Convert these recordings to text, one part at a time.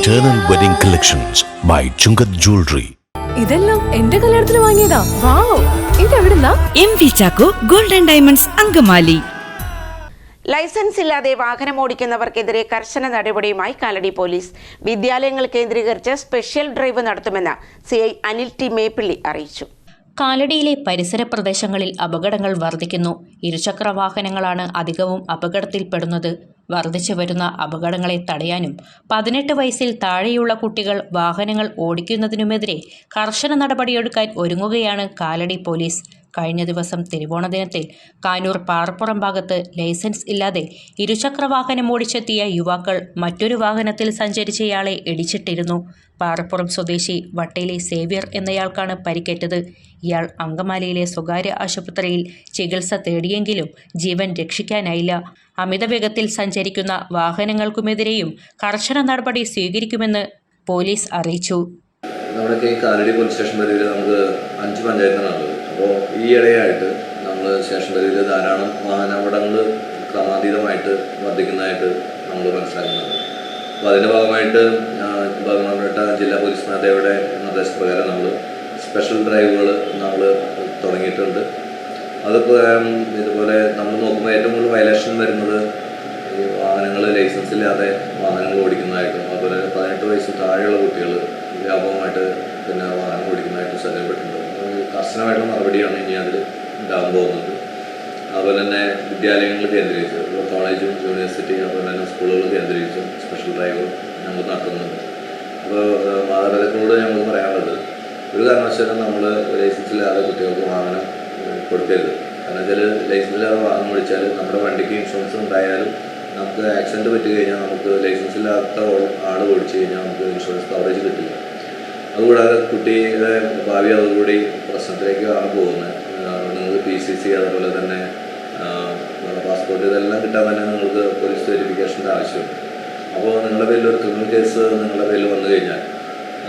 Eternal Wedding Collections by Chungat Jewelry. ഇതെല്ലാം എന്റെ കല്യാണത്തിന് വാങ്ങിയതാ. വാവ്, ഇതെവിടുന്നാ? MV Chacko golden diamonds Angamaly. Licence ഇല്ലാതെ വാഹനം ഓടിക്കുന്നവർക്കെതിരെ കർശന നടപടിയുമായി കാലടി പോലീസ്. വിദ്യാലയങ്ങൾ കേന്ദ്രീകരിച്ച് സ്പെഷ്യൽ ഡ്രൈവ് നടത്തുമെന്ന് CI അനിൽ ടി മേപ്പിള്ളി അറിയിച്ചു. കാലടിയിലെ പരിസര പ്രദേശങ്ങളിൽ അപകടങ്ങൾ വർദ്ധിക്കുന്നു. ഇരുചക്ര വാഹനങ്ങളാണ് അധികവും അപകടത്തിൽപ്പെടുന്നത്. വർദ്ധിച്ചു വരുന്ന അപകടങ്ങളെ തടയാനും 18 വയസ്സിൽ താഴെയുള്ള കുട്ടികൾ വാഹനങ്ങൾ ഓടിക്കുന്നതിനുമെതിരെ കർശന നടപടിയെടുക്കാൻ ഒരുങ്ങുകയാണ് കാലടി പോലീസ്. കഴിഞ്ഞ ദിവസം തിരുവോണ ദിനത്തിൽ കാനൂർ പാറപ്പുറം ഭാഗത്ത് ലൈസൻസ് ഇല്ലാതെ ഇരുചക്ര വാഹനം ഓടിച്ചെത്തിയ യുവാക്കൾ മറ്റൊരു വാഹനത്തിൽ സഞ്ചരിച്ചയാളെ ഇടിച്ചിട്ടിരുന്നു. പാറപ്പുറം സ്വദേശി വട്ടേലി സേവ്യർ എന്നയാൾക്കാണ് പരിക്കേറ്റത്. ഇയാൾ അങ്കമാലിയിലെ സ്വകാര്യ ആശുപത്രിയിൽ ചികിത്സ തേടിയെങ്കിലും ജീവൻ രക്ഷിക്കാനായില്ല. അമിത വേഗത്തിൽ സഞ്ചരിക്കുന്ന വാഹനങ്ങൾക്കുമെതിരെയും കർശന നടപടി സ്വീകരിക്കുമെന്ന് പോലീസ് അറിയിച്ചു. നമ്മുടെ കാലടി പോലീസ് സ്റ്റേഷൻ പരിധിയിൽ നമുക്ക് 5 പഞ്ചായത്തുകളുണ്ട്. അപ്പോൾ ഈ ഇടയായിട്ട് നമ്മൾ സ്റ്റേഷൻ പരിധിയിൽ ധാരാളം വാഹനാപകടങ്ങൾ ക്രമാതീതമായിട്ട് വർദ്ധിക്കുന്നതായിട്ട് നമ്മൾ മനസ്സിലാക്കുന്നുണ്ട്. അപ്പോൾ അതിൻ്റെ ഭാഗമായിട്ട് ബഹുമാനപ്പെട്ട ജില്ലാ പോലീസ് മേധാവിയുടെ നിർദ്ദേശപ്രകാരം നമ്മൾ സ്പെഷ്യൽ ഡ്രൈവുകൾ നമ്മൾ തുടങ്ങിയിട്ടുണ്ട്. അതിപ്പോൾ ഇതുപോലെ നമ്മൾ നോക്കുമ്പോൾ ഏറ്റവും കൂടുതൽ വയലേഷൻ വരുന്നത് ഈ വാഹനങ്ങൾ ലൈസൻസ് ഇല്ലാതെ വാഹനങ്ങൾ ഓടിക്കുന്നതായിട്ടും അതുപോലെ 18 വയസ്സിൽ താഴെയുള്ള കുട്ടികൾ വ്യാപകമായിട്ട് വാഹനം ഓടിക്കുന്നതായിട്ട് ശ്രദ്ധയിൽപ്പെട്ടിട്ടുണ്ട്. കർശനമായിട്ടുള്ള നടപടിയാണ് ഇനി അതിൽ ഉണ്ടാകാൻ പോകുന്നത്. അതുപോലെ തന്നെ വിദ്യാലയങ്ങൾ കേന്ദ്രീകരിച്ച് കോളേജും യൂണിവേഴ്സിറ്റി അതുപോലെ തന്നെ സ്കൂളുകൾ കേന്ദ്രീകരിച്ചും സ്പെഷ്യൽ ഡ്രൈവ് ഞങ്ങൾ നടത്തുന്നുണ്ട്. അപ്പോൾ മാതാപിതാക്കളോട് ഞങ്ങൾ പറയാനുള്ളത്, ഒരു കാരണവശാലും നമ്മൾ ലൈസൻസ് ഇല്ലാതെ കുട്ടികൾക്ക് വാഹനം കൊടുക്കരുത്. കാരണം വെച്ചാൽ ലൈസൻസ് ഇല്ലാതെ വാഹനം ഓടിച്ചാൽ നമ്മുടെ വണ്ടിക്ക് ഇൻഷുറൻസ് ഉണ്ടായാലും നമുക്ക് ആക്സിഡൻറ്റ് പറ്റി കഴിഞ്ഞാൽ നമുക്ക് ലൈസൻസ് ഇല്ലാത്ത ആൾ ഓടിച്ചു കഴിഞ്ഞാൽ നമുക്ക് ഇൻഷുറൻസ് കവറേജ് കിട്ടില്ല. അതുകൂടാതെ കുട്ടിയുടെ ഭാവി അതുകൂടി പ്രശ്നത്തിലേക്കാണ് പോകുന്നത്. നിങ്ങൾക്ക് PCC അതുപോലെ തന്നെ പാസ്പോർട്ട് ഇതെല്ലാം കിട്ടാൻ തന്നെ നിങ്ങൾക്ക് പോലീസ് വെരിഫിക്കേഷൻ്റെ ആവശ്യമുണ്ട്. അപ്പോൾ നിങ്ങളുടെ പേരിൽ ഒരു ക്രിമിനൽ കേസ് നിങ്ങളുടെ പേരിൽ വന്നു കഴിഞ്ഞാൽ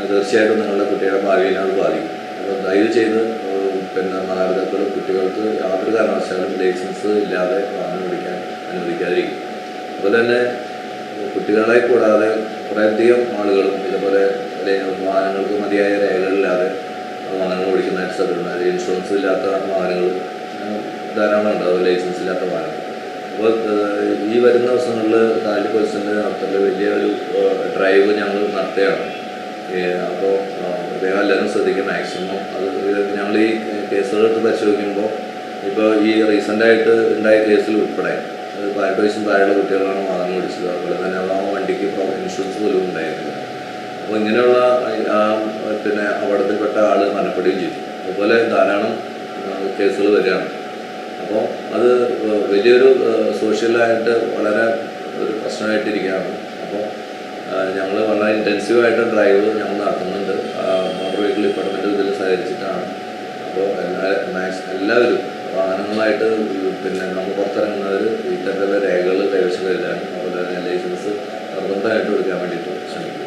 തീർച്ചയായിട്ടും നിങ്ങളുടെ കുട്ടിയുടെ ഭാവിയെ അത് ബാധിക്കും. അപ്പോൾ ദയവ് ചെയ്ത് മാതാപിതാക്കൾ കുട്ടികൾക്ക് യാതൊരു കാരണവശാലും ലൈസൻസ് ഇല്ലാതെ വാഹനം ഓടിക്കാൻ അനുവദിക്കാതിരിക്കും. അതുപോലെ തന്നെ കുട്ടികളെ കൂടാതെ കുറേയധികം ആളുകളും ഇതുപോലെ വാഹനങ്ങൾക്ക് മതിയായ രേഖകളില്ലാതെ വാഹനങ്ങൾ ഓടിക്കുന്നതായിട്ട് ശ്രദ്ധയുണ്ട്. ഇൻഷുറൻസ് ഇല്ലാത്ത വാഹനങ്ങൾ ധാരാളം ഉണ്ട്, അത് ലൈസൻസ് ഇല്ലാത്ത വാഹനങ്ങൾ. അപ്പോൾ ഈ വരുന്ന ദിവസങ്ങളിൽ കാലടി പോലീസിൻ്റെ നടത്തുന്ന വലിയൊരു ഡ്രൈവ് ഞങ്ങൾ നടത്തുകയാണ്. അപ്പോൾ അദ്ദേഹം എല്ലാവരും ശ്രദ്ധിക്കും മാക്സിമം. അത് ഞങ്ങൾ ഈ കേസുകൾ എടുത്ത് പരിശോധിക്കുമ്പോൾ ഇപ്പോൾ ഈ റീസെൻ്റായിട്ട് ഉണ്ടായ കേസിൽ ഉൾപ്പെടെ 18 വയസ്സിന് താഴെയുള്ള കുട്ടികളാണ് വാഹനം ഓടിച്ചത്. അതുപോലെ തന്നെ ആ വണ്ടിക്ക് ഇൻഷുറൻസ് പോലും ഉണ്ടായിരുന്നില്ല. അപ്പോൾ ഇങ്ങനെയുള്ള അപകടത്തിൽപ്പെട്ട ആൾ മരണപ്പെടുകയും ചെയ്തു. അതുപോലെ ധാരാളം കേസുകൾ വരികയാണ്. അപ്പോൾ അത് വലിയൊരു സോഷ്യലായിട്ട് വളരെ ഒരു പ്രശ്നമായിട്ടിരിക്കുകയാണ്. അപ്പോൾ ഞങ്ങൾ വളരെ ഇൻറ്റൻസീവായിട്ട് ഡ്രൈവ് ഞങ്ങൾ നടത്തുന്നുണ്ട്. മോട്ടോർ വെഹിക്കിൾ ഡിപ്പാർട്ട്മെൻറ്റ് ഇതിൽ സഹകരിച്ചിട്ടാണ്. അപ്പോൾ എല്ലാവരും വാഹനങ്ങളായിട്ട് നമ്മൾ പുറത്തിറങ്ങുന്നവർ ഇത്തരത്തിലുള്ള രേഖകൾ കൈവശം കരുതാനും അതുപോലെ തന്നെ ലൈസൻസ് നിർബന്ധമായിട്ട് എടുക്കാൻ വേണ്ടിയിട്ട് ശ്രമിക്കും.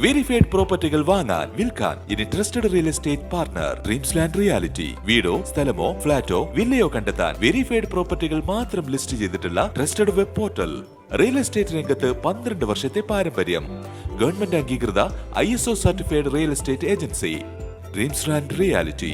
വെരിഫൈഡ് പ്രോപ്പർട്ടികൾ വാങ്ങാൻ വിൽക്കാൻ ഇനി trusted real estate partner dreams land reality. വീടോ സ്ഥലമോ ഫ്ളാറ്റോ വില്ലയോ കണ്ടെത്താൻ വെരിഫൈഡ് പ്രോപ്പർട്ടികൾ മാത്രം ലിസ്റ്റ് ചെയ്തിട്ടുള്ള trusted web portal. Real estate രംഗത്ത് 12 വർഷത്തെ പാരമ്പര്യം. ഗവൺമെന്റ് അംഗീകൃത ISO certified real estate agency. Dreams land reality.